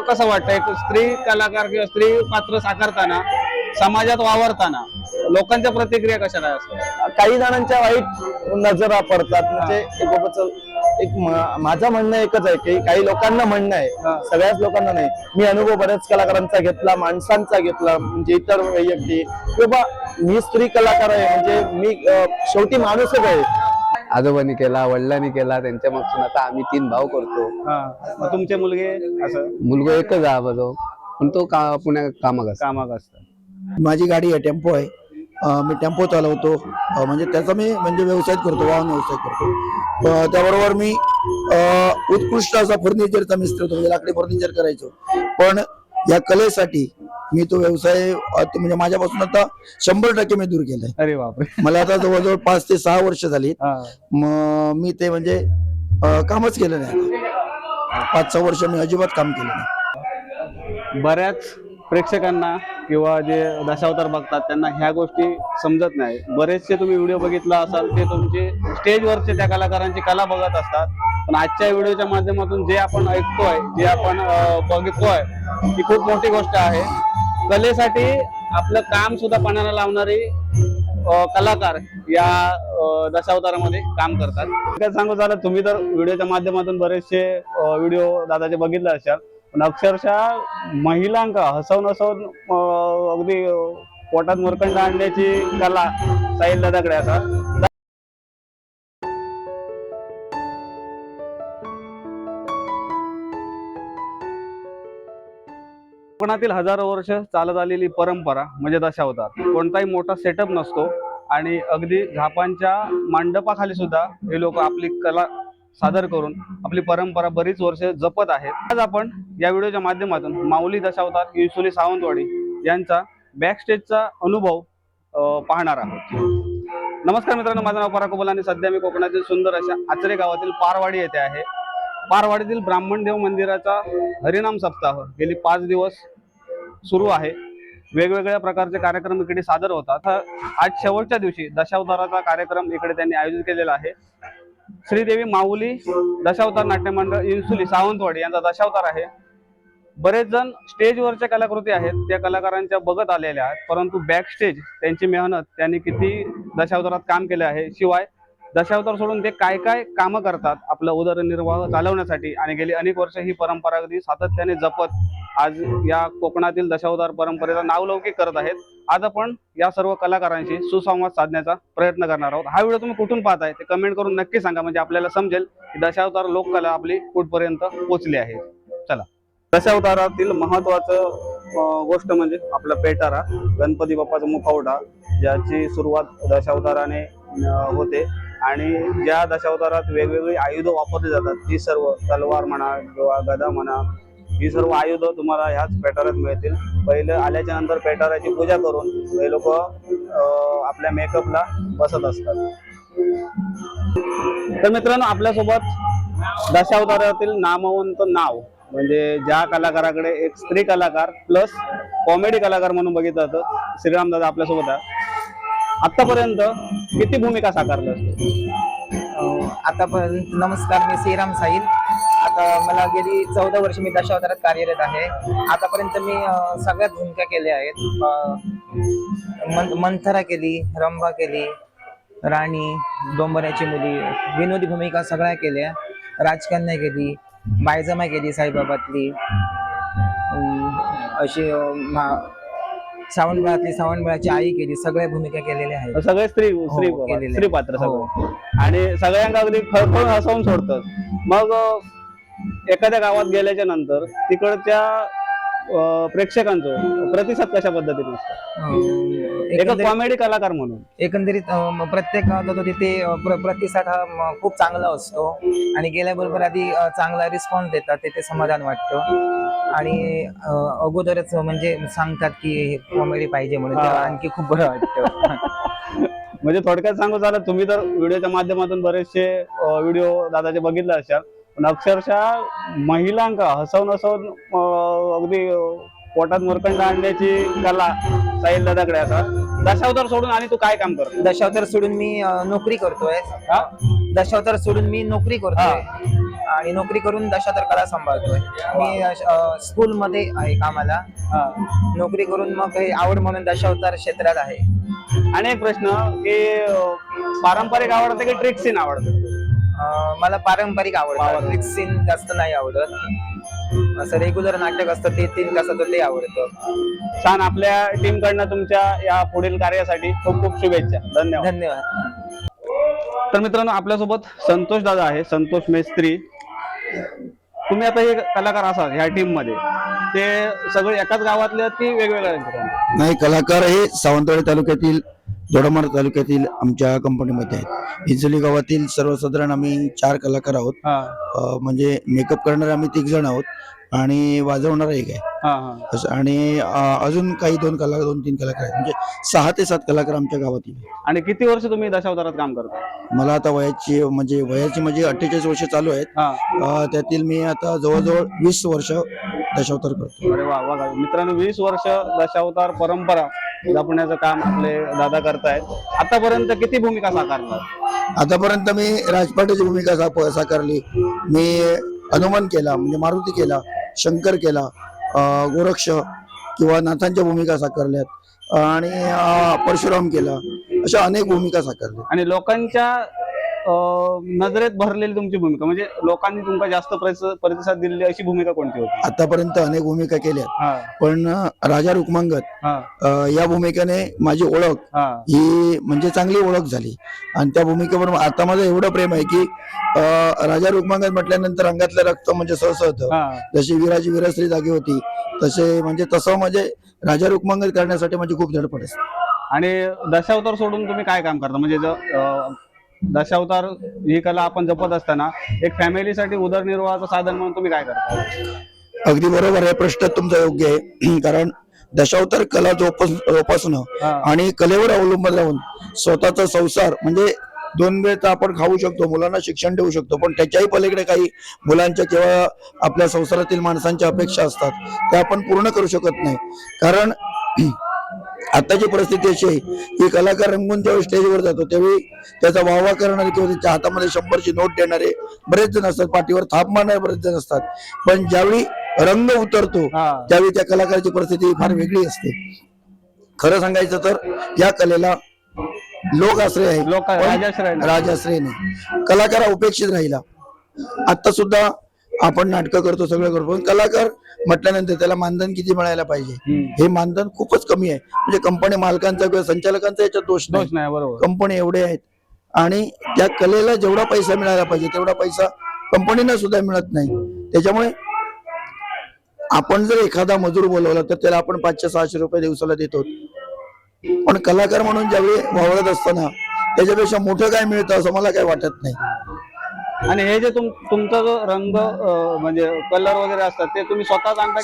कसं वाटतं एक स्त्री कलाकार किंवा स्त्री पात्र साकारताना समाजात वावरताना लोकांच्या प्रतिक्रिया कशा काय असतात? काही जणांच्या वाईट नजरा पडतात. म्हणजे माझं म्हणणं एकच आहे की काही लोकांना म्हणणं आहे, सगळ्याच लोकांना नाही. मी अनुभव बऱ्याच कलाकारांचा घेतला, माणसांचा घेतला, म्हणजे इतर वैयक्तिक किंवा मी स्त्री कलाकार आहे, म्हणजे मी शेवटी माणूसच आहे. आजोबांनी केला, वडिलांनी केला, त्यांच्यापासून आता आम्ही 3 भाऊ करतो. मग तुमचे मुलगे असं मुलगा एकच आहे आजो, पण तो पुण्यात कामाक असतं. माझी गाडी आहे, टेम्पो आहे. मी टेम्पो चालवतो, म्हणजे त्याचा मी म्हणजे व्यवसाय करतो, वाहन व्यवसाय करतो. त्याबरोबर मी उत्कृष्ट असा फर्निचरचा मिस्त्री होतो, म्हणजे लाकडी फर्निचर करायचो. पण या कलेसाठी मी तो व्यवसाय म्हणजे माझ्यापासून आता 100% मी दूर केलाय. अरे बापरे. मला आता जवळजवळ 5 ते 6 वर्ष झाली. मी ते म्हणजे कामच केलं नाही. 5-6 वर्ष मी अजिबात काम केलं नाही. बऱ्याच प्रेक्षकांना किंवा जे दशावतार बघतात त्यांना ह्या गोष्टी समजत नाही. बरेचसे तुम्ही व्हिडिओ बघितला असाल ते तुमचे स्टेजवरचे त्या कलाकारांची कला बघत असतात, पण आजच्या व्हिडिओच्या माध्यमातून जे आपण ऐकतोय, जे आपण बघतोय ती खूप मोठी गोष्ट आहे. कलेसाठी आपलं काम सुद्धा पणाला लावणारी कलाकार या दशावतारामध्ये काम करतात. काय सांगू झालं, तुम्ही तर व्हिडिओच्या माध्यमातून बरेचसे व्हिडिओ दादाचे बघितले असाल, पण अक्षरशः महिलांका हसवून अगदी पोटात मुरकंड आणण्याची कला साहिल दादाकडे असा. कोकणातील हजारो वर्ष चालत आलेली परंपरा म्हणजे दशावतार. कोणताही मोठा सेटअप नसतो आणि अगदी झापांच्या मांडपाखाली सुद्धा हे लोक आपली कला सादर करून आपली परंपरा बरीच वर्ष जपत आहेत. आज आपण या व्हिडिओच्या माध्यमातून माऊली दशावतार इन्सुली सावंतवाडी यांचा बॅकस्टेजचा अनुभव पाहणार आहोत. नमस्कार मित्रांनो, माझं नाव पराग कोबल आणि सध्या मी कोकणातील सुंदर अशा आचरे गावातील पारवाडी येथे आहे. पारवाडीतील ब्राह्मणदेव मंदिराचा हरिनाम सप्ताह गेली 5 दिवस सुरू आहे. वेगवेगळ्या प्रकारचे कार्यक्रम इकडे सादर होतात. आज शेवटच्या दिवशी दशावताराचा कार्यक्रम इकडे त्यांनी आयोजित केलेला आहे. श्रीदेवी माऊली दशावतार नाट्य मंडळ इन्सुली सावंतवाडी यांचा दशावतार आहे. बरेच जण स्टेजवरच्या कलाकृती आहेत त्या कलाकारांच्या बघत आलेल्या आहेत, परंतु बॅकस्टेज त्यांची मेहनत, त्यांनी किती दशावतारात काम केले आहे, शिवाय दशावतार सोडून ते काय काय कामं करतात आपला उदरनिर्वाह चालवण्यासाठी, आणि गेली अनेक वर्ष ही परंपरा अगदी सातत्याने जपत आज या कोकणातील दशावतार परंपरेचा नावलौकिक करत आहेत. आज आपण या सर्व कलाकारांशी सुसंवाद साधण्याचा प्रयत्न करणार आहोत. हा व्हिडिओ तुम्ही कुठून पाहताय ते कमेंट करून नक्की सांगा, म्हणजे आपल्याला समजेल की दशावतार लोककला आपली कुठपर्यंत पोहोचली आहे. चला, दशावतारातील महत्वाचं गोष्ट म्हणजे आपला पेटारा, गणपती बाप्पाचा मुखवटा, ज्याची सुरुवात दशावताराने होते आणि ज्या दशावतारात वेगवेगळी आयुध वापरली जातात, ती सर्व तलवार म्हणा किंवा गदा म्हणा, ही सर्व आयुध तुम्हाला ह्याच पेटाऱ्यात मिळतील. पहिलं आल्याच्या नंतर पेटाऱ्याची पूजा करून हे लोक आपल्या मेकअपला बसत असतात. तर मित्रांनो, आपल्यासोबत दशावतारातील नामवंत नाव म्हणजे ज्या कलाकाराकडे एक स्त्री कलाकार प्लस कॉमेडी कलाकार म्हणून बघितलं जातं, श्रीराम दादा आपल्यासोबत आहे. आतापर्यंत किती भूमिका साकारल्या असतील? आतापर्यंत नमस्कार, मी श्रीराम साहिल. आता मला गेली 14 वर्ष मी दशावतारात कार्यरत आहे. आतापर्यंत मी सगळ्यात भूमिका केल्या आहेत. मंथरा केली, रंभा केली, राणी, डोंबऱ्याची मुली, विनोदी भूमिका सगळ्या केल्या. राजकन्या केली, बायजमा केली, साईबाबातली, अशी सावंतबाळातली, सावंतबाळाची आई केली. सगळ्या भूमिका केलेल्या आहेत. सगळे स्त्री पात्र सगळं, आणि सगळ्यांना अगदी खळखळून हसवून सोडतात. मग एखाद्या गावात गेल्याच्या नंतर तिकडच्या प्रेक्षकांचा प्रतिसाद कशा पद्धतीने असतो एका कॉमेडी कलाकार म्हणून? एकंदरीत प्रत्येक गावात तिथे प्रतिसाद हा खूप चांगला असतो आणि गेल्याबरोबर आधी चांगला रिस्पॉन्स देतात, तिथे समाधान वाटतं आणि अगोदरच म्हणजे सांगतात की कॉमेडी पाहिजे म्हणून, आणखी खूप बरं वाटतं. म्हणजे थोडक्यात सांगू झालं, तुम्ही तर व्हिडिओच्या माध्यमातून बरेचसे व्हिडिओ दादाचे बघितले असाल, पण अक्षरशः महिलांका हसवून अगदी पोटात मुरकंड आणण्याची कला साहिल दादाकडे असा. दशावतार सोडून आणि तू काय काम करतो? दशावतार सोडून मी नोकरी करतोय. दशावतार सोडून मी नोकरी करतोय. आणि नोकरी करून दशावतार कला सांभाळतोय. मी स्कूलमध्ये आहे कामाला, नोकरी करून मग हे आवड म्हणून दशावतार क्षेत्रात आहे. आणि एक प्रश्न की पारंपरिक आवडतं की ट्रिक सीन आवडतं? मला पारंपरिक आवडतं, ट्रिक सीन जास्त नाही आवडत. असं रेग्युलर नाटक असतं ते 3 तासाचं ते आवडतं. छान. आपल्या टीम कडनं तुमच्या या पुढील कार्यासाठी खूप खूप शुभेच्छा. धन्यवाद. धन्यवाद. तर मित्रांनो, आपल्यासोबत संतोष दादा आहे, संतोष मेस्त्री. तुम्ही आता हे कलाकार असाल ह्या टीम मध्ये, ते सगळे एकाच गावातले आहेत की वेगवेगळ्या ठिकाणी? नाही, कलाकार हे सावंतवाडी तालुक्यातील दोडामार्ग तालुक्यातील आमच्या कंपनीमध्ये आहेत. हिंजोली गावातील सर्वसाधारण आम्ही 4 कलाकार आहोत. म्हणजे मेकअप करणारे आम्ही 3 जण आहोत आणि वाजवणारा एक आहे. असं. आणि अजून काही 2 3 कलाकार आहेत. म्हणजे 6 ते 7 कलाकार आमच्या गावातील. आणि किती वर्ष तुम्ही दशावतारात काम करता? मला आता वयाची माझी 48 वर्ष चालू आहेत. त्यातील मी आता जवळजवळ 20 वर्ष दशावतार करतो. अरे वा वा. मित्रांनो, 20 वर्ष दशावतार परंपरा जपण्याचं काम आपले दादा करतायत. आतापर्यंत किती भूमिका साकारल्या? आतापर्यंत मी राजपाटाची भूमिका साकारली. मी हनुमान केला, म्हणजे मारुती केला, शंकर केला, गोरक्ष किंवा नाथांच्या भूमिका साकारल्यात आणि परशुराम केला. अशा अनेक भूमिका साकारल्या. आणि लोकांच्या नजरेत भरलेली तुमची भूमिका, म्हणजे लोकांनी तुमका जास्त प्रतिसाद दिलेली अशी भूमिका कोणती होती? आतापर्यंत अनेक भूमिका केल्या, पण राजा रुक्मांगद या भूमिकेने माझी ओळख ही म्हणजे चांगली ओळख झाली. आणि त्या भूमिकेवर आता माझं एवढं प्रेम आहे की राजा रुक्मांगद म्हटल्यानंतर अंगातलं रक्त म्हणजे सहसहतं. जशी वीराची वीरश्री जागी होती तसे म्हणजे तसं म्हणजे राजा रुक्मांगद करण्यासाठी माझी खूप धडपड असते. आणि दशावतार सोडून तुम्ही काय काम करता? म्हणजे दशावतार ही कला आपण जपत असताना एक फॅमिलीसाठी उदरनिर्वाहाचं साधन म्हणून तुम्ही काय करता? अगदी बरोबर आहे, प्रश्न तुमचा योग्य आहे. कारण दशावतार कला जोपासणं आणि कलेवर अवलंबून राहून स्वतःचा संसार म्हणजे 2 वेळचा आपण खाऊ शकतो, मुलांना शिक्षण देऊ शकतो, पण त्याच्याही पलीकडे काही मुलांच्या किंवा आपल्या संसारातील माणसांच्या अपेक्षा असतात, त्या आपण पूर्ण करू शकत नाही. कारण आताची परिस्थिती अशी आहे की कलाकार रंगून ज्यावेळी स्टेजवर जातो त्यावेळी त्याचा वाहवा करणारे किंवा त्याच्या हातामध्ये 100ची नोट देणारे बरेच जण असतात, पाठीवर थाप मारणारे बरेच जण असतात. पण ज्यावेळी रंग उतरतो त्यावेळी त्या कलाकाराची परिस्थिती फार वेगळी असते. खरं सांगायचं तर या कलेला लोक आश्रय आहे, राजाश्रय नाही. कलाकार हा उपेक्षित राहिला. आता सुद्धा आपण नाटकं करतो, सगळं करतो, पण कलाकार म्हटल्यानंतर त्याला मानधन किती मिळायला पाहिजे हे मानधन खूपच कमी आहे. म्हणजे कंपनी मालकांचा किंवा संचालकांचा याच्यात दोष नाही. बरोबर. कंपनी एवढे आहेत आणि त्या कलेला जेवढा पैसा मिळायला पाहिजे तेवढा पैसा कंपनीना सुद्धा मिळत नाही. त्याच्यामुळे आपण जर एखादा मजूर बोलवला तर त्याला आपण 500-600 रुपये दिवसाला देतो, पण कलाकार म्हणून ज्यावेळी वावरत असताना त्याच्यापेक्षा मोठं काय मिळतं असं मला काय वाटत नाही. आणि हे जे तुमचा जो रंग म्हणजे कलर वगैरे असतात ते तुम्ही स्वतःच आणता?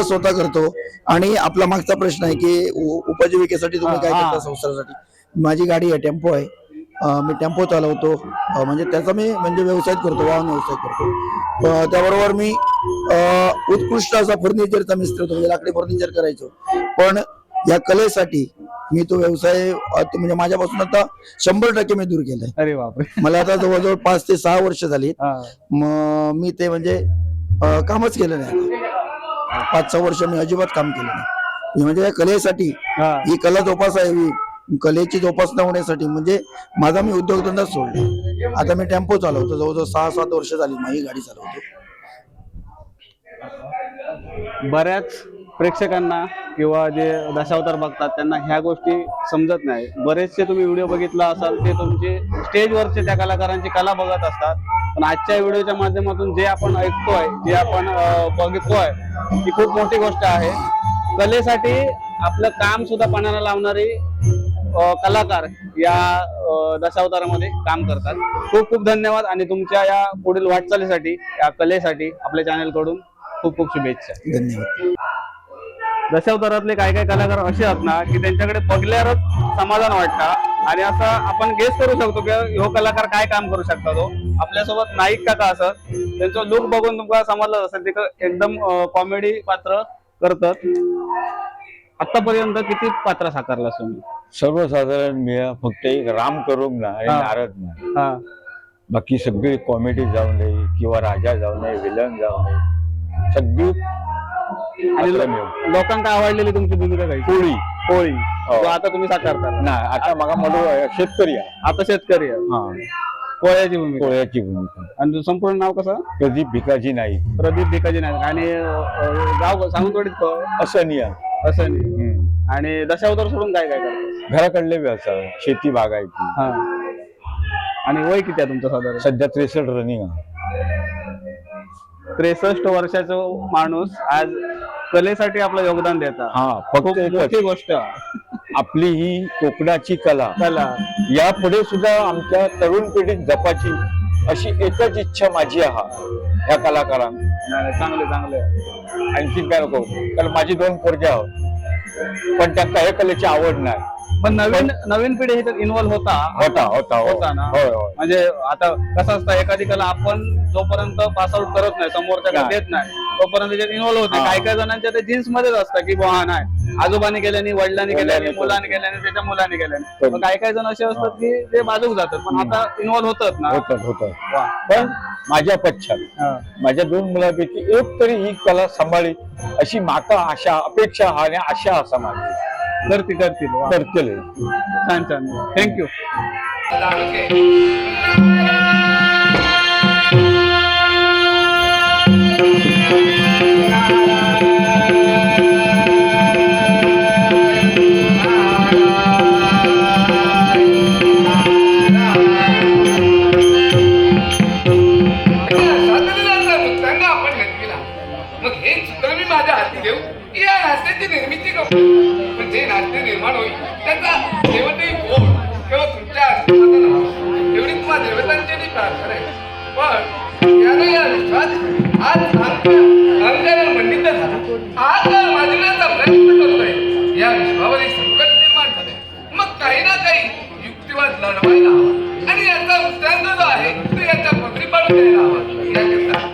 स्वतः करतो. आणि आपला मागचा प्रश्न आहे की उपजीविकेसाठी तुम्ही काय करता संसारासाठी? माझी गाडी आहे, टेम्पो आहे. मी टेम्पो चालवतो, म्हणजे त्याचा मी म्हणजे व्यवसाय करतो, वाहन व्यवसाय करतो. त्याबरोबर मी उत्कृष्ट असा फर्निचरचा मिस्त्री होतो, म्हणजे लाकडी फर्निचर करायचो. पण या कलेसाठी मी तो व्यवसाय म्हणजे माझ्यापासून आता 100% मी दूर केलाय. अरे बापरे. मला आता जवळजवळ 5 ते 6 वर्ष झाली. मी ते म्हणजे कामच केलं नाही. 5-6 वर्ष मी अजिबात काम केलं नाही. म्हणजे या कलेसाठी, ही कला जोपासावी, कलेची जोपासना होण्यासाठी म्हणजे माझा मी उद्योगधंदा सोडला. आता मी टेम्पो चालवतो, जवळजवळ 6-7 वर्ष झाली माझी गाडी चालवतो. बऱ्याच प्रेक्षकांना किंवा जे दशावतार बघतात त्यांना ह्या गोष्टी समजत नाही. बरेचसे तुम्ही व्हिडिओ बघितला असाल ते तुमचे स्टेजवरचे त्या कलाकारांची कला बघत असतात, पण आजच्या व्हिडिओच्या माध्यमातून जे आपण ऐकतोय, जे आपण बघतोय ती खूप मोठी गोष्ट आहे. कलेसाठी आपलं काम सुद्धा पणाला लावणारी कलाकार या दशावतारामध्ये काम करतात. खूप खूप धन्यवाद आणि तुमच्या या पुढील वाटचालीसाठी, या कलेसाठी आपल्या चॅनल कडून खूप खूप शुभेच्छा. धन्यवाद. दशावतारातले काही काही कलाकार असे आहेत ना की त्यांच्याकडे बघल्यावरच समाधान वाटतं आणि असं आपण गेस करू शकतो की ह्यो कलाकार काय काम करू शकता. तो आपल्यासोबत नाईक काका असत, त्यांचं लुक बघून तुम्हाला समजलं असेल ते एकदम कॉमेडी पात्र करतात. आतापर्यंत किती पात्र साकारला तुम्ही? सर्वसाधारण मी फक्त एक राम करून ना आणि नारद ना बाकी सगळी कॉमेडी जाऊ नये किंवा राजा जाऊ नये, विलन जाऊ नये, सगळी आणि पात्र मिळून. लोकांना आवडलेली तुमची भूमिका काही कोळी होळी जो आता तुम्ही साकारता नाही, आता मग मला शेतकरी आहे. आता शेतकरी आहे. हा, कोळ्याची भूमिका कोळ्याची भूमिका. आणि तुझं संपूर्ण नाव कसं? प्रदीप भिकाजी नाईक. प्रदीप भिकाजी नाईक. आणि गाव सावंतवाडीत असं नाही. असं नाही. आणि दशावतार सोडून काय काय करतो? घराकडले व्यवसाय, शेती बागायती. हा. आणि वय किती आहे तुमचं साधारण? सध्या 63 रनिंग आहे. 63 वर्षाचा माणूस आज कलेसाठी आपलं योगदान देतात. हा, खूप फक्त एकच, मोठी गोष्ट. आपली ही कोकणाची कला कला यापुढे सुद्धा आमच्या तरुण पिढीत जपाची अशी एकच इच्छा माझी आहे ह्या कलाकारांना. चांगले चांगले. आणखी काय नको, कारण माझी 2 पोरगे आहोत पण त्यांना हे कलेची आवड नाही. पण नवीन पिढी ह्याच्यात इन्व्हॉल्व्ह होता ना. होय होय. म्हणजे आता कसं असतं, एखादी कला आपण जोपर्यंत पास आउट करत नाही, समोरच्या नाही. देत नाही, तोपर्यंत त्याच्यात इन्व्हॉल्व्ह होते. हा. काही काही जणांच्या ते जीन्स मध्येच असतं की बुवा नाही, आजोबाने केल्याने, वडिलांनी केल्याने, मुलांनी केल्याने, त्याच्या मुलांनी केल्याने. पण काही काही जण असे असतात की ते बाजूक जातात, पण आता इन्व्हॉल्व्ह होतात ना. होतात. वा. पण माझ्या पश्चात हा. माझ्या 2 मुलांपैकी एक तरी ही कला सांभाळी अशी माका आशा, अपेक्षा आणि आशा असा माझी. करतील. वा. करतील. छान छान. थँक्यू. मग हे चित्र मी माझ्या हाती देऊ, या नाट्याची निर्मिती करू. पण जे नाट्य निर्माण होईल त्याचा शेवटही गोड किंवा तुमच्या आशीर्वादाने व्हावा, एवढी तुम्हा देवतांची मी प्रार्थना आहे. पण याने या विश्वास आज अंगाला मंडित झाला. आज वाजवण्याचा प्रयत्न करतोय. या विश्वावर एक संकट निर्माण झालंय. मग काही ना काही युक्तिवाद लढवायला हवा आणि याचा उद्यांत जो आहे तो याच्या पदरी पाडून द्यायला हवा. याकरता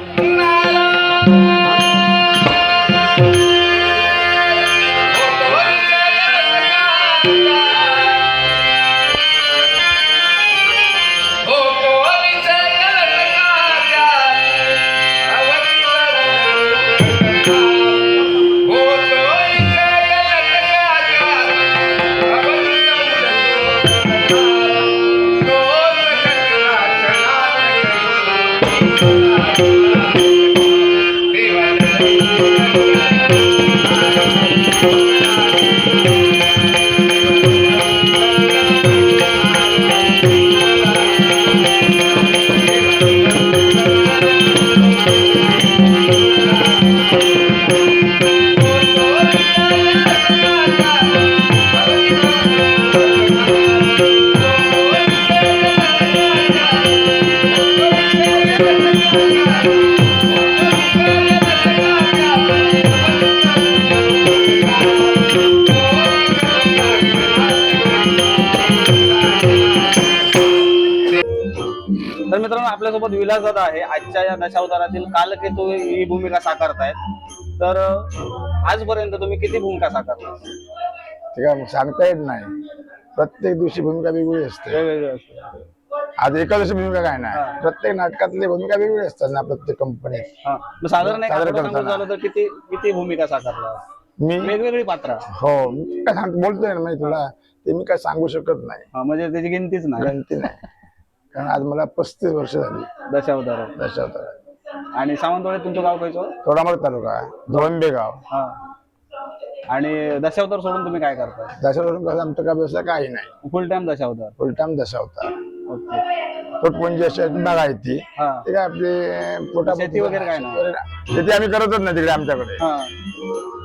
तर मित्रांनो, आपल्यासोबत विलास दादा आहे. आजच्या या दशावतारातील कालकेतू ही भूमिका साकारतायत. तर आजपर्यंत तुम्ही किती भूमिका साकारता? ठीक आहे, सांगता येत नाही. प्रत्येक दिवशी भूमिका वेगवेगळी असते. वेगवेगळे असते. आज एका दिवशी भूमिका काय नाही, हा. प्रत्येक नाटकातली भूमिका वेगवेगळी असतात ना प्रत्येक कंपनीत. हा. मग साधारण एक सादर आठवडा करताना. सांगू झालं तर किती किती भूमिका साकारल्या? मी वेगवेगळी पात्र. हो, मी काय सांगतो बोलतोय ना मी तुला, ते मी काय सांगू शकत नाही, म्हणजे त्याची गिनतीच नाही. गणती नाही. कारण आज मला 35 वर्ष झाली दशावतार. दशावतार. आणि सावंतवाडीत तुमचं गाव खायचं? थोडामळ तालुका, धोळंबे गाव. हा. आणि दशावतार सोडून तुम्ही काय करता? दशावतार आमचा काय व्यवसाय काही नाही, फुल टाइम दशावतार. फुल टाइम दशावतार. ओके. तोटपुंजी अशी बागायती, हा. ते काय आपली पोटा शेती वगैरे काय नाही? शेती आम्ही करतच नाही तिकडे आमच्याकडे. हा.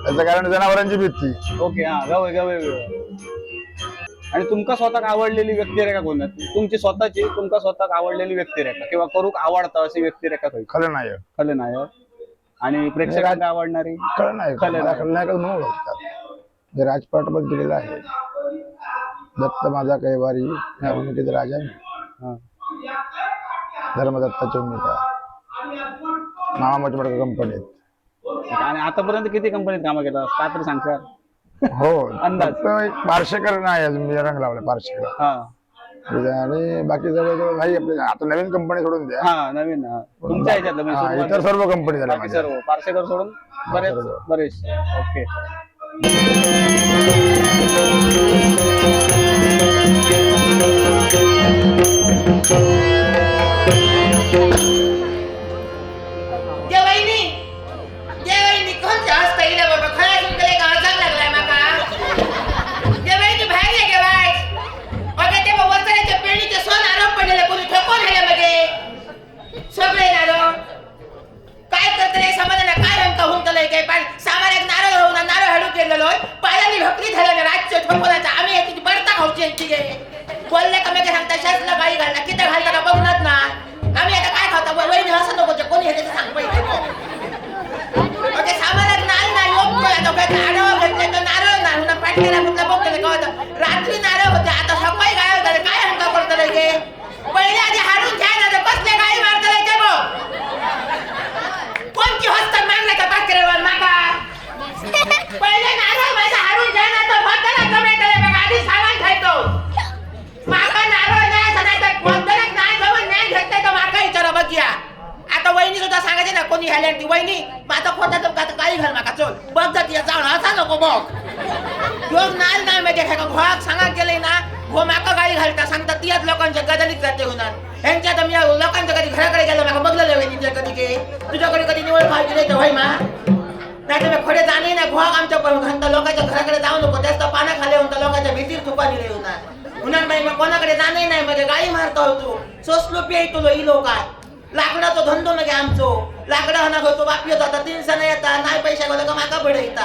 त्याचं कारण जनावरांची भीती. ओके. हा. गवय गवय गवय. आणि तुमका स्वतःक आवडलेली व्यक्तिरेखा कोण आहे? तुमची स्वतःची तुमका स्वतःक आवडलेली व्यक्तिरेखा किंवा करूक आवडता अशी व्यक्तिरेखा खंयची? खलनायक. खलनायक. आणि प्रेक्षकांना आवडणारी? खलनायक. मला खलनायक म्हणून ओळखतात. जे राजपाटमध्ये दिलेला आहे, दत्त माझा कैवारी या भूमिकेचा राजा मी. हा. धर्मदत्ताची भूमिका मामा मोठमोठ्या कंपनीत. आणि आतापर्यंत किती कंपनीत कामं केलं काय तरी सांगशाल? हो, अंदाज. फक्त एक पार्शेकर नाही अजून मी रंग लावला पार्शेकर. हा. आणि बाकी जवळजवळ नाही आपले, आता नवीन कंपनी सोडून द्या. हा नवीन तुमच्या ह्याच्यातलं म्हणजे हा, सुरुवात- इतर सर्व कंपनी झाल्या बाकी माझ्या. सर्व पार्सेकर सोडून बरेच ओके. जे वहिनी कोणत्या हसता येईल बाबा खरं तुमकडे गावाचा लागलाय माका जे वहिनी बाहेर ये गे बाय अगं ते वस्त्राच्या पेरणीचे सोन आरोप पडलेले कोणी ठोकून गेले मगे सगळे नारो काय करतले समाजाला काय रंका हुंकलंय काय पण सामार एक नारळ होऊन नारळ हडू केलेलो पायाने भकरी झालं राज्य ठोकवण्याचं आम्ही याची बडता खाऊची यांची गे बोलले का मी काय सांगता शासला बाई घालला किती घालता का बघणार ना आम्ही आता काय खाता वहिनी असं नको कोणी हे त्याचं सांग पाहिजे ओके सामानात नाल नाही योग्य आता काय नारळ घेतले तर नारळ नाही ना पाटलेला कुठला बघतले का रात्री नारळ होते आता सकाळी गायब झाले काय हंका करतले गे पहिले आधी हारून घ्या ना तर कसले गाई मारतले ते बघ कोणती हस्त मागले का पाटकेवर मागा पहिले नारळ माझा हारून घ्या ना तर भक्ताला जमेतले बघा आधी सामान खायतो मागा नारळ नाही असं नाही तर भक्ताला नाही जवळ नाही घेतले तर मागा विचारा बघिया आता वहिनी सुद्धा सांगायचे ना कोणी ह्याला ती वहिनी माझा खोटा तर काही घाल नका चल बघ जाती जाऊन असा नको बघ योग नाल नाही माहिती काय घोळाक सांगा गेले ना हो माका गाडी घालता सांगता तियाच लोकांच्या गदलीत जाते होणार ह्यांच्या तर मी लोकांच्या कधी घराकडे गेलो माका बघलेलं वहिनीच्या कधी गे तुझ्याकडे कधी निवड पाहिजे नाही तर होय मा नाही तर खोडे जाणे ना घोळाक आमच्या घंटा लोकांच्या घराकडे जाऊ नको त्याच पाना खाले होता लोकांच्या भीतीत तुपा दिले होणार होणार बाई मग कोणाकडे जाणे नाही म्हणजे गाडी मारता होतो सोसलो पियतो ही लोक लाकडाचो धंदो नगे आमचो लाकडा हना होतो बापी होता 300 नाही येता नाही पैसा गेलो का माका बडे येता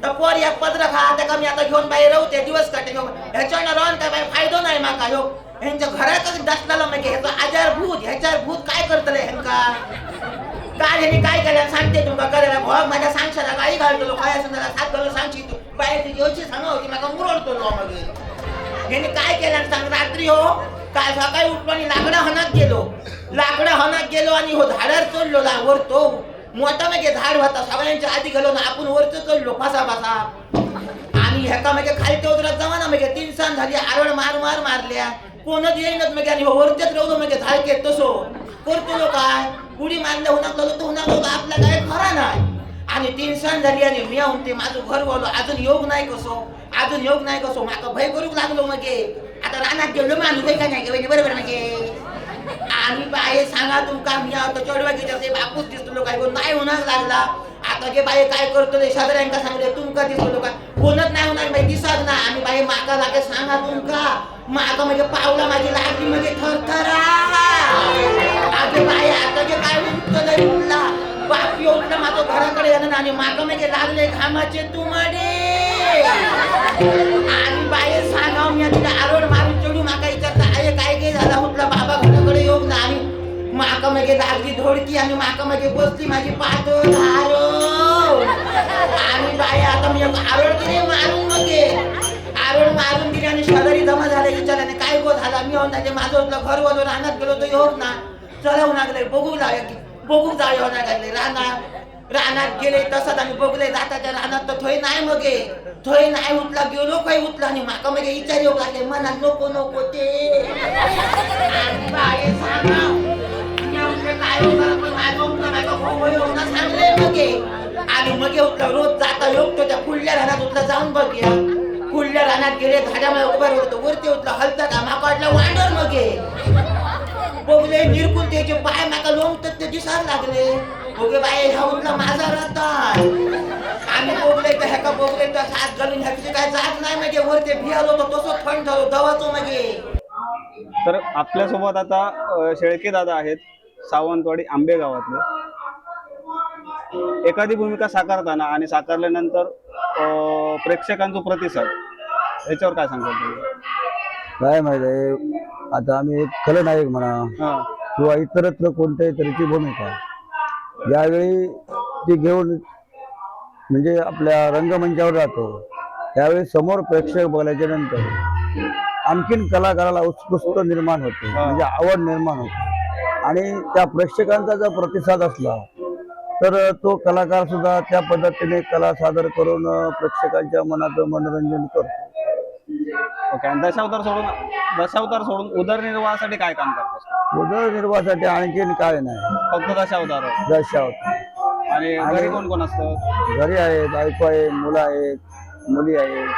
तर पोर या पत्र खा त्या मी आता घेऊन बाहेर राहते दिवस काटे ह्याच्यावर राहून काय बाई फायदो नाही माका ह्यो ह्यांच्या घरातच दसला मग ह्याचा आजारभूत भूत काय करतले ह्यांका काय ह्यांनी काय केलं सांगते तुमका करायला भाग माझ्या सांगशाला गाई घालतो काय सुंदर सात घालून सांगशी तू बाहेर तुझी योची सांगा होती माका मुरडतो मग ह्यांनी काय केलं सांग रात्री हो काल सकाळी उठवानी लाकडा हनात गेलो आणि हो झाडावर चढलो वरतो मोठा मागे झाड होता सगळ्यांच्या आधी गेलो ना आपण वरतो चढलो फासा आणि ह्याका मागे खालच्या उतरत जावा ना मागे 3 सण झाली आरड मारल्या कोणच येईनच मागे आणि वरतेच राहतो मागे झाडके तसो करतो काय उडी मारल्या होणार आपला काय खरा नाही आणि 3 सण झाली आणि मी ते माझं घर बोललो अजून योग नाही कसो माका भय करूक लागलो मगे आता रानात गेलो माणूस का नाही गे बरोबर मगे आणि बाये सांगा तुमका मी आता चढवा घेतात ते बापूच दिसतो काय नाही होणार लागला आता जे बाये काय करतो ते शेजाऱ्यांका सांगले तुमका दिसतो काय कोणच नाही होणार बाई दिसत ना आणि बाई माका लागे सांगा तुमका माका म्हणजे पावला माझी लागली म्हणजे थरथरा आगे बाई आता जे काय उठला बापी उठला माझं घराकडे येणं आणि माका म्हणजे लागले घामाचे तुमडे आणि बाई सांगा मी तिला आरोड मारून चढू माका विचारता आहे काय झाला उठला बाबा घराकडे योग ना आणि माका मागे लागली धोडकी आणि माका मागे बसली माझी पातळ आरोड आणि बाई आता मी आरोड दिली मारून दिली आणि शेजारी जमा झाले विचारल्याने काय गो झाला मी होऊन जाते माझं घर वळून रानात गेलो तो योग ना चढवून लागले बघू जाऊ लागले रानात गेले तसंच आणि बघले जाताच्या रानात तर थोय नाही उठला गेलो काही उठला आणि माका मागे विचार योग लागले मनात नको ते बाई सांगा सांगले मगे आणि मगे उठला रोज जाता योग तो त्या पुढल्या रानात उठला जाऊन बघूया पुढल्या रानात गेले झाडामध्ये उभा होतो वरती उठला हलता का माका वाटला वांडर मगे बघले निरकून त्याचे पाय माका लोंबतात ते दिसायला लागले बघे बाई ह्या उठला माझा रता आम्ही बघले तर ह्याका बघले तर हात घालून ह्याची काय जात नाही म्हणजे वरती भियालो तो तसं थंड झालो दवाचो मगे. तर आपल्यासोबत आता शेळके दादा आहेत सावंतवाडी आंबे गावातले. एखादी भूमिका साकारताना आणि साकारल्यानंतर प्रेक्षकांचा प्रतिसाद याच्यावर काय सांगाल तुम्ही? काय माहिती आहे आता आम्ही एक खलनायक म्हणा किंवा इतरत्र कोणत्याही तऱ्हेची भूमिका ज्यावेळी ती घेऊन म्हणजे आपल्या रंगमंचावर जातो त्यावेळी समोर प्रेक्षक बघल्याच्या नंतर आणखीन कलाकाराला उत्कृष्ट निर्माण होते म्हणजे आवड निर्माण होते आणि त्या प्रेक्षकांचा जर प्रतिसाद असला तर तो कलाकार सुद्धा त्या पद्धतीने कला सादर करून प्रेक्षकांच्या मनाचं मनोरंजन करतो. ओके. आणि दशावतार सोडून उदरनिर्वाहासाठी काय काम करतात? उदरनिर्वाहासाठी आणखीन काय नाही, फक्त दशावतार. दशावतार. आणि घरी कोण कोण असतं? घरी आहेत, बायको आहे, मुलं आहेत, मुली आहेत.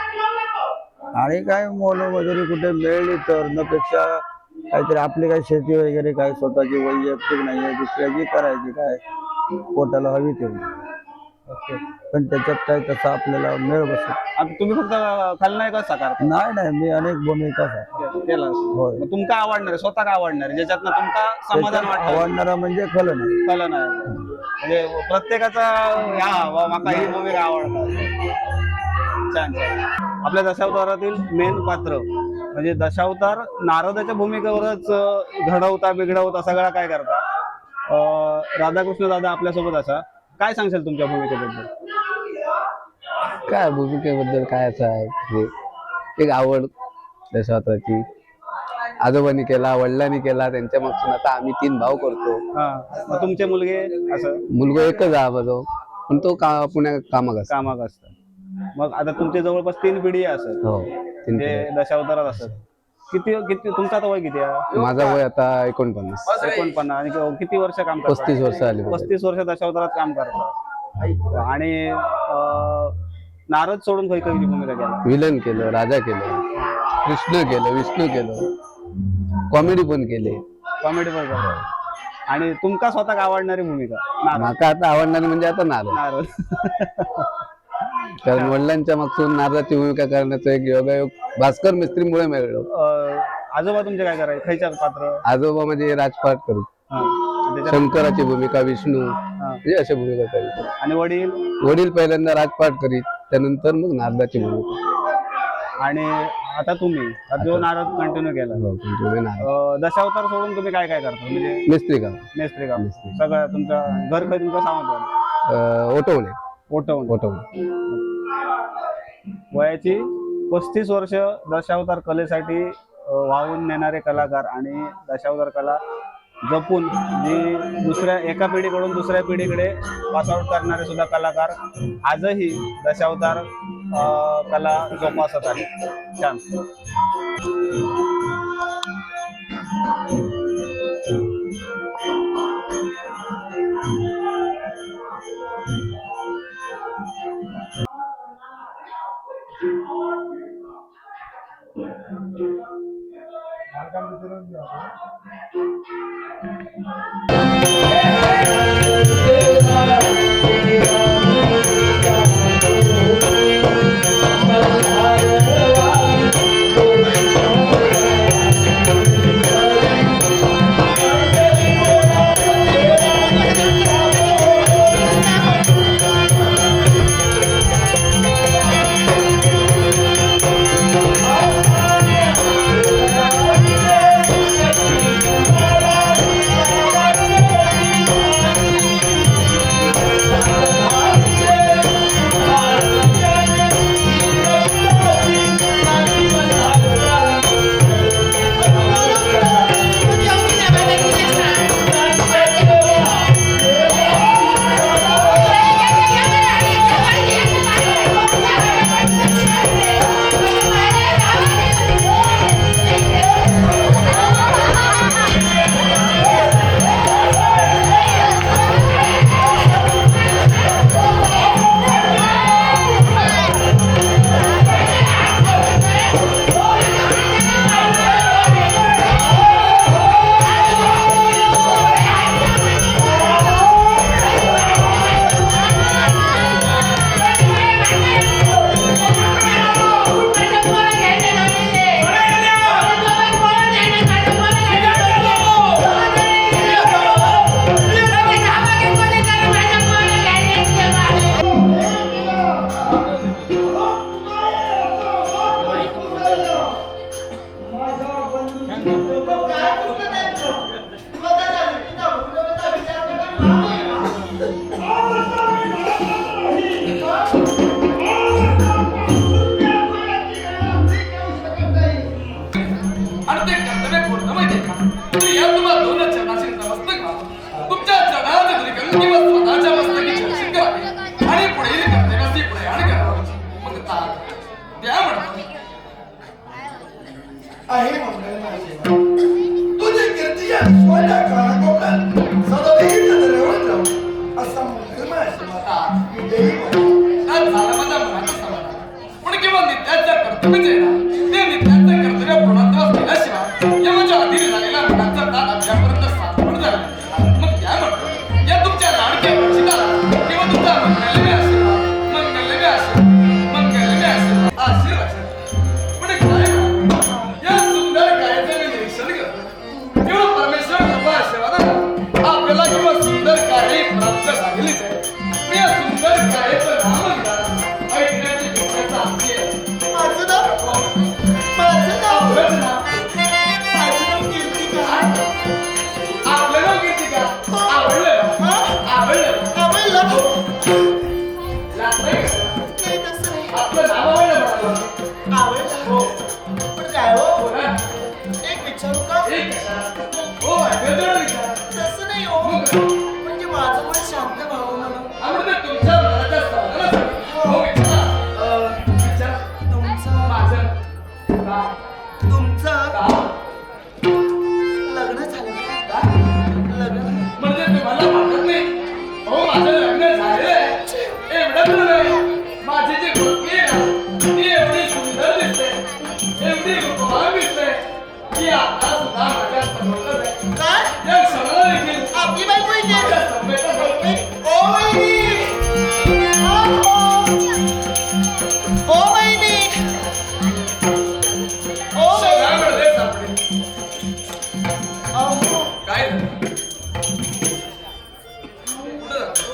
आणि काय मोलमजुरी कुठे मिळली तर नपेक्षा काहीतरी आपली काही शेती वगैरे काय स्वतःची वैयक्तिक नाही आहे, दुसऱ्याची करायची काय पोटाला हवी तेवढी. पण त्याच्यात काय तसा आपल्याला मेळ बसत आता तुम्ही फक्त खलनायकच साकार नाही. नाही, मी अनेक भूमिका केला. होय. मग तुमका आवडणार आहे, स्वतः आवडणार आहे, ज्याच्यातनं तुमका समाधान वाटतं? आवडणारा म्हणजे खलं नाही. खलनायक म्हणजे प्रत्येकाचा माका ही भूमिका आवडतात. छान छान. आपल्या दशावतारातील मेन पात्र म्हणजे दशावतार नारदाच्या भूमिकेवरच घडवता बिघडवता सगळा काय करता. राधाकृष्ण दादा आपल्यासोबत असा, काय सांगशाल तुमच्या भूमिकेबद्दल? काय भूमिकेबद्दल काय असं आहे म्हणजे एक आवड दशावताराची. आजोबांनी केला, वडिलांनी केला, त्यांच्या मागून आता आम्ही 3 भाऊ करतो. मग तुमचे मुलगे असं? मुलगा एकच आहे माझा, पण तो पुण्यात कामाक असतो. कामाक असतं. मग आता तुमचे जवळपास 3 पिढी असत हो, म्हणजे दशावतारात असत. किती किती तुमचा आता वय किती आहे? माझा वय आता 49. 49. आणि किती वर्ष काम करता? 35 वर्ष आली. 35 वर्ष दशावतारात काम करतात. आणि नारद सोडून काही कधी भूमिका केला? विलन केलं, राजा केलं, कृष्ण केलं, विष्णू केलं, कॉमेडी पण केले. कॉमेडी पण करतात. आणि तुमका स्वतः आवडणारी भूमिका? माका आता आवडणारी म्हणजे आता नारद. कारण वडिलांच्या मागसून नारदाची भूमिका करण्याचं एक योगायोग भास्कर मिस्त्रीमुळे मिळालं. आजोबा तुमचे काय करायचे, खायच्या पात्र? आजोबा म्हणजे राजपाट करू, शंकराची भूमिका, विष्णू म्हणजे अशा भूमिका करीत. आणि वडील? वडील पहिल्यांदा राजपाट करीत, त्यानंतर मग नारदाची भूमिका. आणि आता तुम्ही जो नारद कंटिन्यू केला. दशावतार सोडून तुम्ही काय काय करता? म्हणजे मिस्त्री काम. मेस्त्री काम सगळं. तुमचं घर काही तुमचं सावंत ओटवणे. वयाची 35 वर्ष दशावतार कलेसाठी वाहून नेणारे कलाकार आणि दशावतार कला जपून जी एका पिढीकडून दुसऱ्या पिढीकडे पासआउट करणारे सुद्धा कलाकार आजही दशावतार कला जोपासत आहे. छान. म्हणजे ना ते नित्यांचं कर्तव्य पूर्णत्वास केल्याशिवाय यमाच्या अधीन झालेल्या मनाचा दान अद्यापर्यंत साधवण झाला. मग काय म्हणतो या तुमच्या लाडक्या वंचिताला किंवा तुमचा मंगलमय आशीर्वाद पुढे काय म्हणतो या सुंदर कायाचं मी निरीक्षण करतो. केवळ परमेश्वर कृपा आशीर्वादाने आपल्याला किंवा सुंदर कार्य प्राप्त झालेलीच आहे. मी या सुंदर कार्याचं नाम ऐकण्याची इच्छा आमची आहे. माझं नाव आपलं नाव कीर्तिका. आपलं नाव कीर्तिका. आवडलं ना? आवडलं आवडलं? लागलंय का? नाही तसं नाही. आपलं नाव आवडलं मला. आवडलं? हो. पण काय हो? बोला. एक विचारू का? एक कशाला? हो, वेगळं विचार. तसं नाही हो. म्हणजे माझं मन शांत व्हावं म्हणून. आवडतं तुमच्या मनाच्या समाधानासाठी. हो, विचारा. विचारा. तुमचं माझं नाव. तुमचं गाव. लग्न झालं का? का? लग्न म्हणजे तुम्हाला वाटत नाही हो माझं लग्न झालेलं आहे. एवढंच नाही माझी जी पत्नी आहे ना ती एवढी सुंदर दिसते, एवढी रूपवान दिसते की आता सुद्धा माझ्या समोरच आहे. काय? या क्षणाला देखील आपली बायको इथे. माझ्या समवेतच होती. ओ वहिनी! ओ वहिनी! ओ वहिनी! सगळ्यामध्ये सापडे. अहो, काय झालं? कुठं जातो?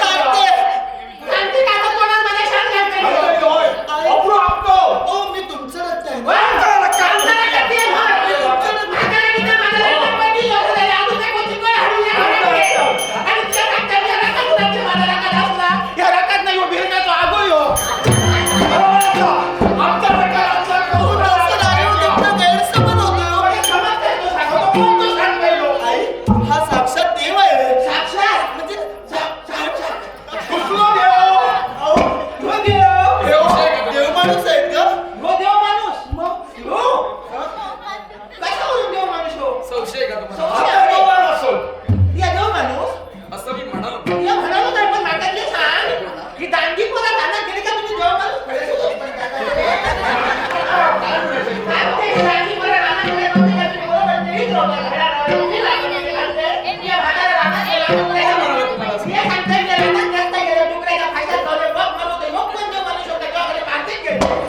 सांगते. ओ, मी तुमचं रक्त आहे. तसं नाही हो, तुमचा गैरसमज होतोय हो. आई, हा साक्षात देव आहे. म्हणजे देव माणूस आहेत का? संशय का तुम्हाला? असं मी म्हणालो.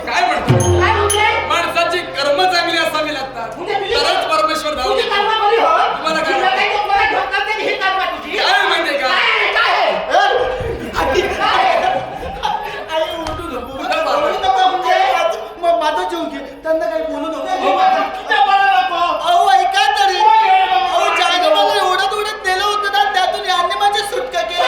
काय म्हणतो? माणसाची कर्म चांगली असावी लागतात तरच परमेश्वर धावून येतो. तुम्हाला काय काय माहितीये का? आई, ओरडू नको. ओरडू नका म्हणजे माझा जीव घे. त्यांना काही बोलू नको. अहो, ऐका तरी. अहो, ज्याने मला ओढत ओढत नेलं होतं ना त्यातून यांनी माझी सुटका केली.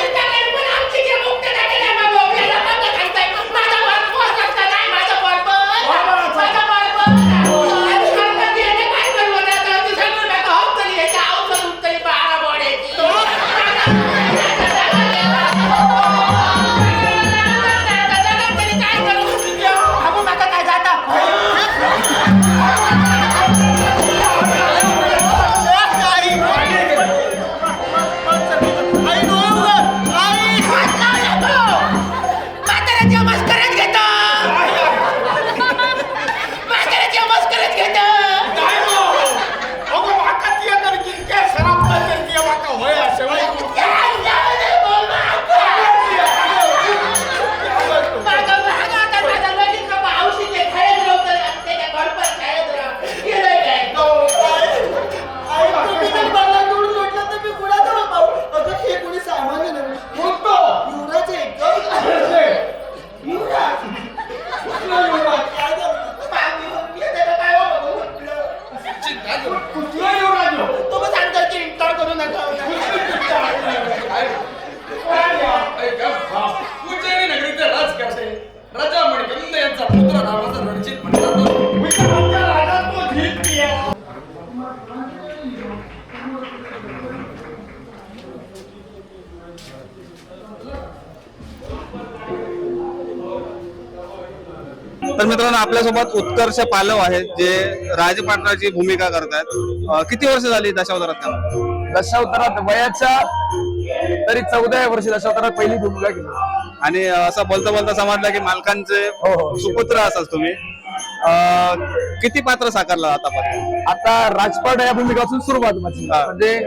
उज्जैनी नगरीचे राजकारते राजा मणिकंद यांचा पुत्र नावाचा रणजित म्हणतात. तर मित्रांनो आपल्यासोबत उत्कर्ष पालव आहेत जे राजपाटराची भूमिका करतायत. किती वर्ष झाली दशावतारात काम? दशावतारात वयाच्या तरी 14व्या वर्षी दशावतारात पहिली भूमिका केली. आणि असं बोलता बोलता समजलं की मालकांचे सुपुत्र असाच तुम्ही. किती पात्र साकारला आतापर्यंत? आता राजपाट या भूमिकापासून सुरुवात माझी. म्हणजे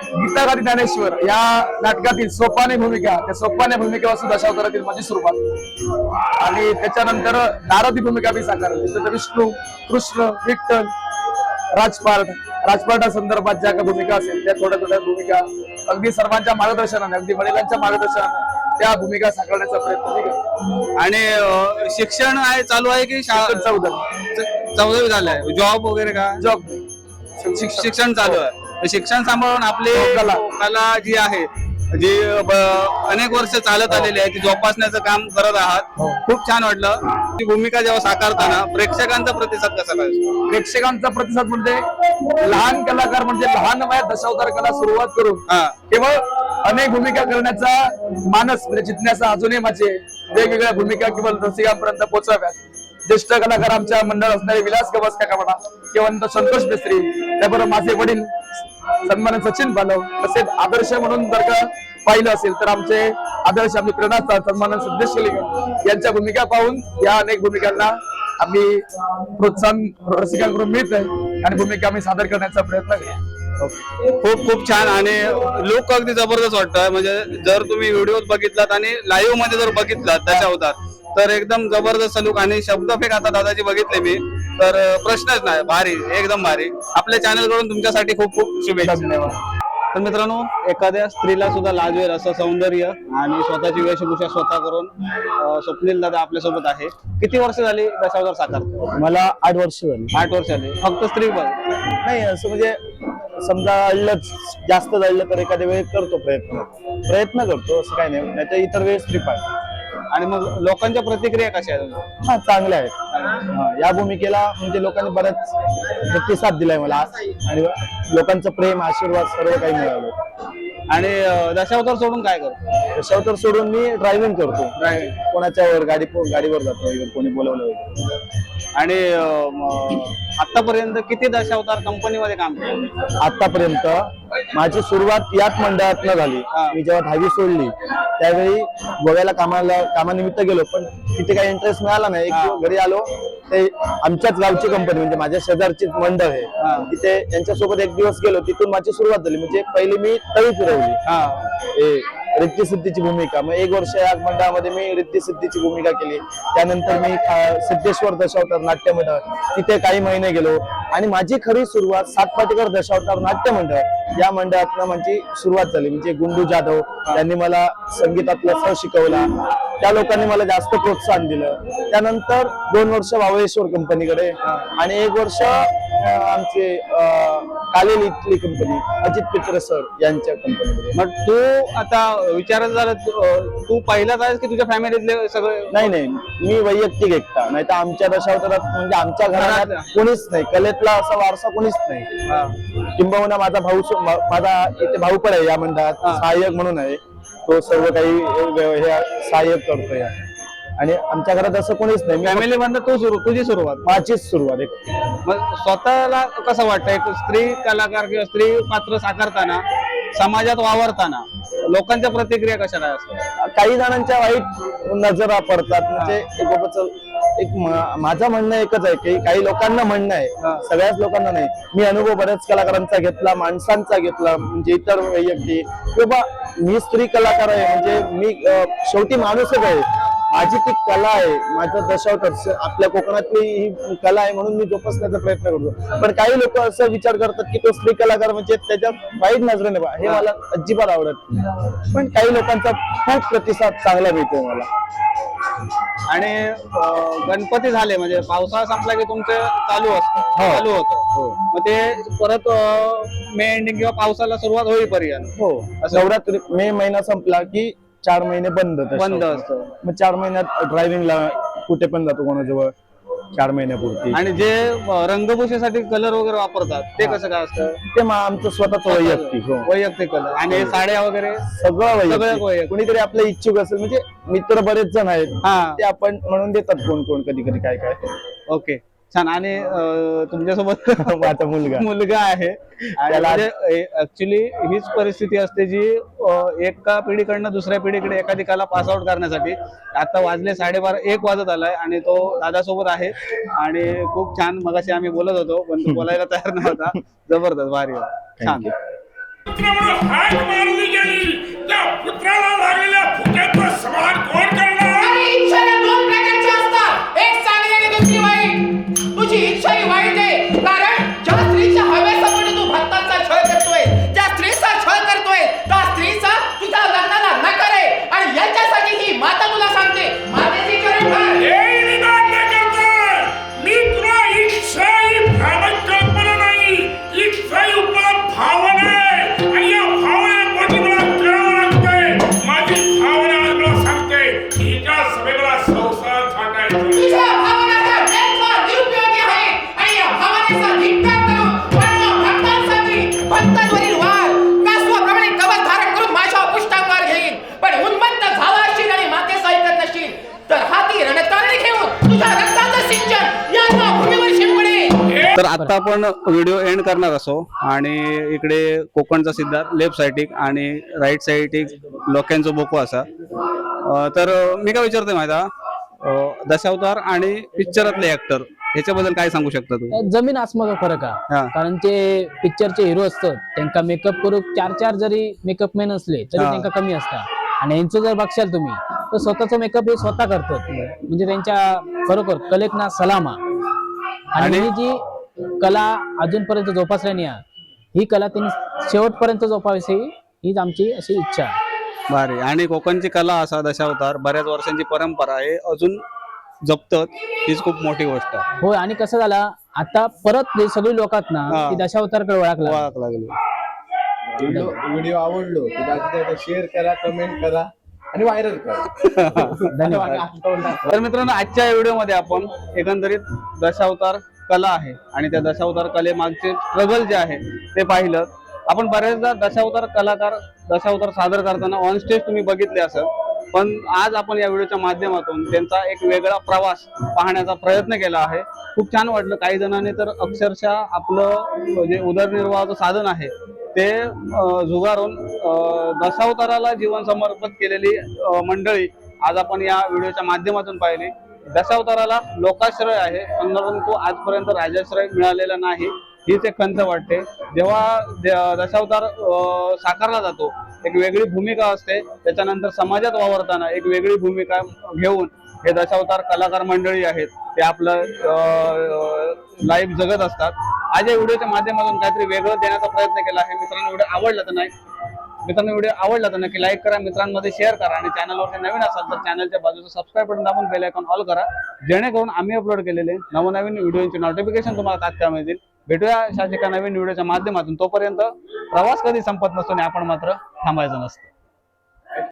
गीतागारी ज्ञानेश्वर या नाटकातील सोपाने भूमिका, त्या सोपाने भूमिकेपासून दशावतारातील माझी सुरुवात. आणि त्याच्यानंतर नारदी भूमिका मी साकारली. तर विष्णू, कृष्ण, विठ्ठल, राजपाटा संदर्भात ज्या काही भूमिका असेल त्या थोड्या थोड्या भूमिका अगदी सर्वांच्या मार्गदर्शनाने, अगदी वडिलांच्या मार्गदर्शनाने त्या भूमिका साकारण्याचा प्रयत्न मी करतो. आणि शिक्षण आहे चालू आहे की शाळा? 14वी झालंय. जॉब वगैरे का? जॉब शिक्षण चालू आहे. शिक्षण सांभाळून आपली कला जी आहे जी अनेक वर्ष चालत आलेली आहे ती जोपासण्याचं काम करत आहात. खूप छान वाटलं. ती भूमिका जेव्हा साकारताना प्रेक्षकांचा प्रतिसाद कसा पाहिजे? प्रेक्षकांचा प्रतिसाद म्हणजे लहान कलाकार म्हणजे लहान वयात दशावतार कला सुरुवात करून केवळ अनेक भूमिका करण्याचा मानस म्हणजे जिज्ञासा अजूनही माझे वेगवेगळ्या भूमिका केवळ रसिकांपर्यंत पोहोचाव्यात. ज्येष्ठ कलाकार आमच्या मंडळ असणारे विलास गवस काका म्हणा किंवा संतोष मिस्त्री, त्याबरोबर माझे वडील सन्मान्य सचिन पालव, तसेच आदर्श म्हणून जर का पाहिलं असेल तर आमचे आदर्श आम्ही प्रेरणा सन्मान्य सिद्धेश शेलिकर यांच्या भूमिका पाहून या अनेक भूमिकांना आम्ही प्रोत्साहन रसिकांकडून मिळत आहे आणि भूमिका आम्ही सादर करण्याचा प्रयत्न केला. खूप खूप छान आणि लुक अगदी जबरदस्त वाटतोय. म्हणजे जर तुम्ही व्हिडिओ बघितलात आणि लाईव्ह मध्ये जर बघितलात दशावतार तर एकदम जबरदस्त लुक आणि शब्दफेक आता दादाची बघितले मी तर प्रश्नच नाही. भारी, एकदम भारी. आपल्या चॅनल कडून तुमच्यासाठी खूप खूप शुभेच्छा. तर मित्रांनो एखाद्या स्त्रीला सुद्धा लाजवेल असं सौंदर्य आणि स्वतःची वेशभूषा स्वतः करून स्वप्नील दादा आपल्यासोबत आहे. किती वर्ष झाली दशावतार साकारतो? मला 8 वर्ष झाली. 8 वर्ष झाली. फक्त स्त्री बघ नाही असं म्हणजे समजा अडलंच जास्त जळलं तर एखाद्या वेळी करतो प्रयत्न करतो असं काही नाही तर इतर वेळेस स्त्री पाहिजे. आणि मग लोकांच्या प्रतिक्रिया कशा आहेत? हा चांगल्या आहेत. या भूमिकेला म्हणजे लोकांनी बराच प्रतिसाद दिलाय मला आणि लोकांचं प्रेम आशीर्वाद सर्व काही मिळालं. आणि दशावतार सोडून काय करतो? दशावतार सोडून मी ड्रायव्हिंग करतो. कोणाच्या गाडीवर जातो कोणी बोलवलं वगैरे. आणि आतापर्यंत किती दशावतार कंपनीमध्ये काम केलं? आतापर्यंत माझी सुरुवात याच मंडळातनं झाली. मी जेव्हा 10वी सोडली त्यावेळी गोव्याला कामानिमित्त गेलो पण तिथे काही इंटरेस्ट मिळाला नाही. एक दिवस घरी आलो ते आमच्याच गावची कंपनी म्हणजे माझ्या शेजारचीच मंडळ आहे तिथे त्यांच्यासोबत एक दिवस गेलो. तिथून माझी सुरुवात झाली. म्हणजे पहिली मी तळी फिरवली रिद्धी सिद्धीची भूमिका. मग 1 वर्ष या मंडळामध्ये मी रिद्धी सिद्धीची भूमिका केली. त्यानंतर मी सिद्धेश्वर दशावतार नाट्य मंडळ तिथे काही महिने गेलो आणि माझी खरी सुरुवात सातपाटीकर दशावतार नाट्य मंडळ या मंडळातनं माझी सुरुवात झाली. म्हणजे गुंडू जाधव यांनी मला संगीतातला सह शिकवला. त्या लोकांनी मला जास्त प्रोत्साहन दिलं. त्यानंतर 2 वर्ष वावळेश्वर कंपनीकडे आणि 1 वर्ष आमचे कालेल इथली कंपनी अजित पित्रे सर यांच्या कंपनीमध्ये. मग तू आता विचारायचं झालं तू पहिलाच आहेस की तुझ्या फॅमिलीतले सगळे? नाही मी वैयक्तिक एकटा. नाही तर आमच्या दशावतारात म्हणजे आमच्या घरात कोणीच नाही. कलेतला असा वारसा कोणीच नाही. किंबहुना माझा इथे भाऊ पण आहे या मंडळात सहाय्यक म्हणून आहे. तो सर्व काही सहाय्यक करतोय आणि आमच्या घरात असं कोणीच नाही. फॅमिली मधनं तुझी सुरुवात? माझीच सुरुवात. मग स्वतःला कसं वाटतं एक स्त्री कलाकार किंवा स्त्री पात्र साकारताना समाजात वावरताना लोकांच्या प्रतिक्रिया कशा काय असतात? काही जणांच्या वाईट नजरा पडतात. म्हणजे माझं म्हणणं एकच आहे की काही लोकांना म्हणणं आहे सगळ्याच लोकांना नाही. मी अनुभव बऱ्याच कलाकारांचा घेतला माणसांचा घेतला म्हणजे इतर वैयक्तिक किंवा मी स्त्री कलाकार आहे म्हणजे मी शेवटी माणूसच आहे. माझी ती कला आहे. माझं दशावतार आपल्या कोकणातली ही कला आहे म्हणून मी जोपासण्याचा प्रयत्न करतो. पण काही लोक असं विचार करतात की तो स्त्री कलाकार म्हणजे त्याच्यात वाईट नजरेने बघा. हे मला अजिबात आवडत नाही. पण काही लोकांचा खूप प्रतिसाद चांगला मिळतोय मला. आणि गणपती झाले म्हणजे पावसाळा संपला की तुमचं चालू होतं. मग ते परत मे एंडिंग किंवा पावसाला सुरुवात होईपर्यंत नवरात्री मे महिना संपला की 4 महिने बंद असतं. मग 4 महिन्यात ड्रायव्हिंगला कुठे पण जातो कोणाजवळ 4 महिन्यापुरती. आणि जे रंगभूषेसाठी कलर वगैरे वापरतात ते कसं काय असतं? ते आमचं स्वतःच वैयक्तिक. हो. वैयक्तिक कलर आणि साड्या वगैरे सगळं सगळं वैयक्तिक. वैयक्तिक. कुणीतरी आपलं इच्छुक असेल म्हणजे मित्र बरेच जण आहेत हा ते आपण म्हणून देतात कोण कधी कधी काय ओके छान. आणि तुमच्यासोबत माझा मुलगा मुलगा आहे. त्याला ऍक्च्युली हीच परिस्थिती असते जी एका पिढीकडनं दुसऱ्या पिढीकडे एखादी कला पास आउट करण्यासाठी. आता वाजले 12:30 1 वाजत आलाय आणि तो दादासोबत आहे आणि खूप छान. मगाशी आम्ही बोलत होतो पण तो बोलायला तयार नव्हता. जबरदस्त भारी छान. हाक मारली गेली त्या पुत्राला लागलेल्या भुकेचं समाधान कोण करणार? आणि इच्छा या 2 प्रकारच्या असतात, एक चांगली आणि दुसरी वाईट. तुझी इच्छा ही वाईट आहे कारण ज्या स्त्रीच्या हव्यासापोटी तू भक्तांचा छळ करतोय, ज्या स्त्रीचा छळ करतोय त्या स्त्रीचा तुझ्या लग्नाला नकार आहे. आणि याच्यासाठी ही माता तुला सांगते मातेची चरण धर. हे निदान न करता मी तुला इच्छा ही भ्रामक कल्पना नाही, इच्छा ही उपलब्ध भावना आहे आणि या भावनेपोटी मला करावं लागतंय. माझी भावना आज मला सांगते हिच्या सभेला संसार थाटायचा. तुझ्या भावनाचा व्यर्थ निरुपयोगी आहे आणि या भावनेचा धिक्कार करून माझ्या भक्तांसाठी भक्तांवरील वार कासवाप्रमाणे कवच धारण करून माझ्या पुष्टांगावर घेईन. पण उन्मत्त झाला असशील आणि मातेचं ऐकत नसशील तर हाती रणतारणी घेऊन तुझ्या रक्ताचं सिंचन या भूमीवर शिंपडे. तर आता आपण व्हिडिओ एंड करणार असो आणि इकडे कोकणचा सिद्धार्थ लेफ्ट साईडिक आणि राईट साईडिक लोक्यांचो बोको असा. तर मी काय विचारतोय माहिती दशावतार आणि पिक्चरातले ऍक्टर ह्याच्याबद्दल काय सांगू शकता तू? जमीन आसमानचा फरक आहे. हा. कारण ते पिक्चरचे हिरो असतात त्यांना मेकअप करून 4 जरी मेकअप मॅन असले तरी हा. त्यांना कमी असतात. आणि यांचं जर बघशाल तुम्ही तर स्वतःचा मेकअप हे स्वतः करतात. म्हणजे त्यांच्या खरोखर कलेक ना सलामा. आणि ही जी कला अजूनपर्यंत जोपासल्याने ही कला त्यांनी शेवटपर्यंत जोपावायची हीच आमची अशी इच्छा आहे. भारी. आणि कोकणची कला असा दशावतार बऱ्याच वर्षांची परंपरा आहे अजून जपतात हीच खूप मोठी गोष्ट आहे. होय. आणि कसं झालं आता परत सगळी लोकात ना हा. ती दशावतारकडे ओळखला. ओळख लागली. व्हिडिओ आवडलो शेअर करा, कमेंट करा आणि व्हायरल करा. धन्यवाद. तर मित्रांनो आजच्या व्हिडिओमध्ये आपण एकंदरीत दशावतार कला आहे आणि त्या दशावतार कलेमागचे स्ट्रगल जे आहे ते पाहिलं. आपण बऱ्याचदा दशावतार कलाकार दशावतार सादर करताना ऑन स्टेज तुम्ही बघितले असेल, पण आज आपण या व्हिडिओच्या माध्यमातून त्यांचा एक वेगळा प्रवास पाहण्याचा प्रयत्न केला आहे. खूप छान वाटलं. काही जणांनी तर अक्षरशः आपलं जे उदरनिर्वाहाचं साधन आहे ते जुगारून दशावताराला जीवन समर्पित केलेली मंडळी आज आपण या व्हिडिओच्या माध्यमातून पाहिली. दशावताराला लोकाश्रय आहे परंतु आजपर्यंत राजाश्रय मिळालेला नाही हीच एक खंत वाटते. जेव्हा दशावतार साकारला जातो एक वेगळी भूमिका असते, त्याच्यानंतर समाजात वावरताना एक वेगळी भूमिका घेऊन हे दशावतार कलाकार मंडळी आहेत ते आपलं लाईफ जगत असतात. आज या व्हिडिओच्या माध्यमातून काहीतरी वेगळं देण्याचा प्रयत्न केला आहे. मित्रांनो व्हिडिओ आवडला तर नक्की लाईक करा, मित्रांमध्ये शेअर करा आणि चॅनलवरती नवीन असाल तर चॅनलच्या बाजूचं सबस्क्राईब बटन दाबून बेल आयकॉन ऑल करा जेणेकरून आम्ही अपलोड केलेले नवनवीन व्हिडिओचे नोटिफिकेशन तुम्हाला तात्काळ मिळतील. भेटूया अशाच एका नवीन व्हिडिओच्या माध्यमातून. तोपर्यंत प्रवास कधी संपत नसतो आणि आपण मात्र थांबायचं नसतं.